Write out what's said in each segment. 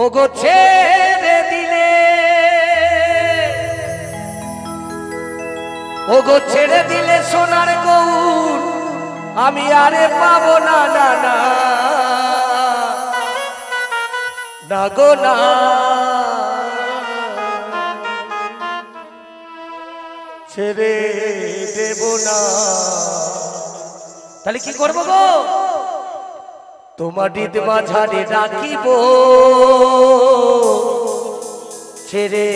ওগো ছেড়ে দিলে, ওগো ছেড়ে দিলে সোনার গৌর আমি আরে পাবো না, না না না গো না, ছেড়ে দেব না। তাহলে কি করবো গো? তোমার হৃদ মাঝারে রাখিব, ছেড়ে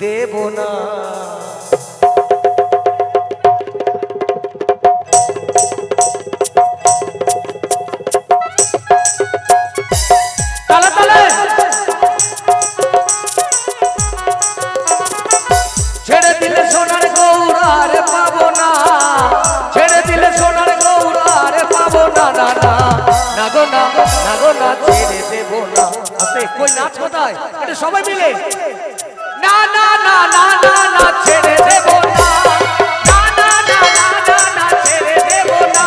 দেব না। ছেড়ে দিলে সোনার গৌর আর পাবো না, ছেড়ে দিলে সোনার গৌর আর পাবো না, না না না গো না, না গো না, ছেড়ে দেব না। আপনি কই নাচ কোথায়? এটা সবাই মিলে না না না না না না, ছেড়ে দেব না, না না না না না না, ছেড়ে দেব না।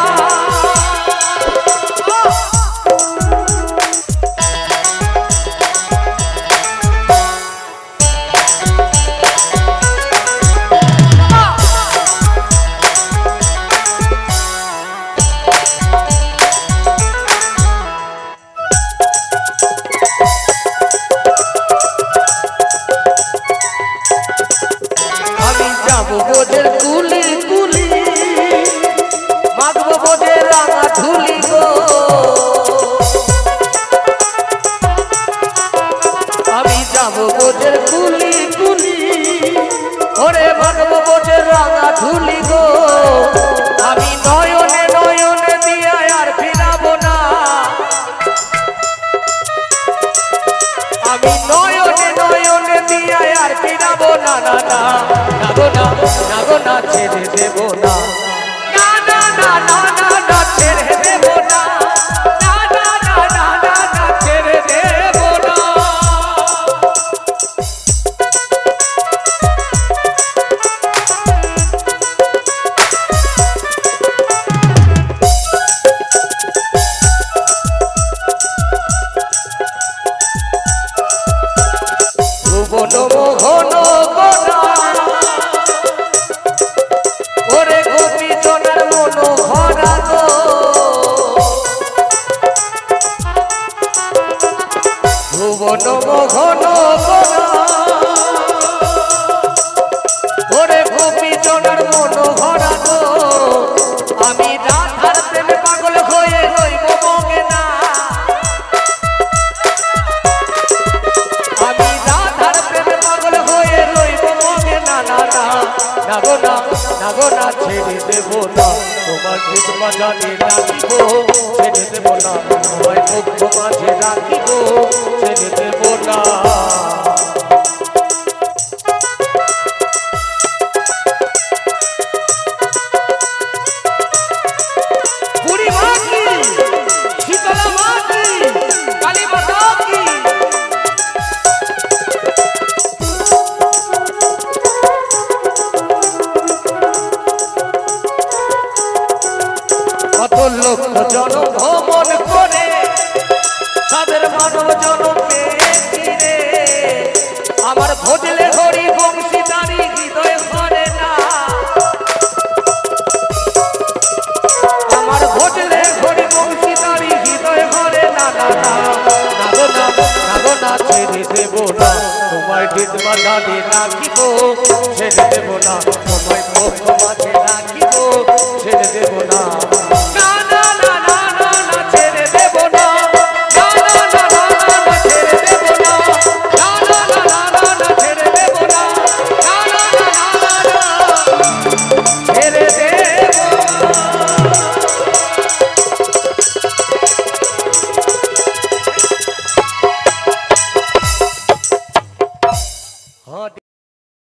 বোঝের কুলি কুলি মাগবো বোঝের রাঙা ধুলি গো, আমি যাবো বোঝের কুলি কুলি, ওরে মাগবো বোঝের রাঙা ধুলি গো, আমি নয়নে নয়নে দিয়া আর ফিরাবো না, আমি নয়নে নয়নে দিয়া আর ফিরাবো না, না না না গো না, না গো না, ছেড়ে দেব না, না না না না না না, ছেড়ে দেব না, না না না না না না, ছেড়ে দেব না। ভুবন মোহন গোনা, ওরে গোপী জনার মন ভরা গো, ভুবন মোহন গোনা, ওরে গোপী জনার মন ভরা গো, আমি রাধার প্রেমে পাগল হয়ে রইব মগে না, আমি রাধার প্রেমে পাগল হয়ে রইব মগে না, না না না গো না, না গো না, ছেড়ে দেব না, তোমার হৃদ মাঝারে রাখিব, ছেড়ে দেব না, তোমায় মুগ্ধ মাঝে রাখিব, ছেড়ে দেব না। বুড়ি মা কি, শীতলা মা কি, কালী মাতা কি, কত লক্ষ জনম ভ্রমণ করে তাদের মানব জনম পেয়েছি রে, আমার ভজলে হরি বংশীদারি হৃদয় ভরে না, আমার ভজলে হরি বংশীদারি হৃদয় ভরে না, না না না গো না, না গো না, ছেড়ে দেব না, তোমায় হৃদ মাঝারে রাখিব, ছেড়ে দেব না।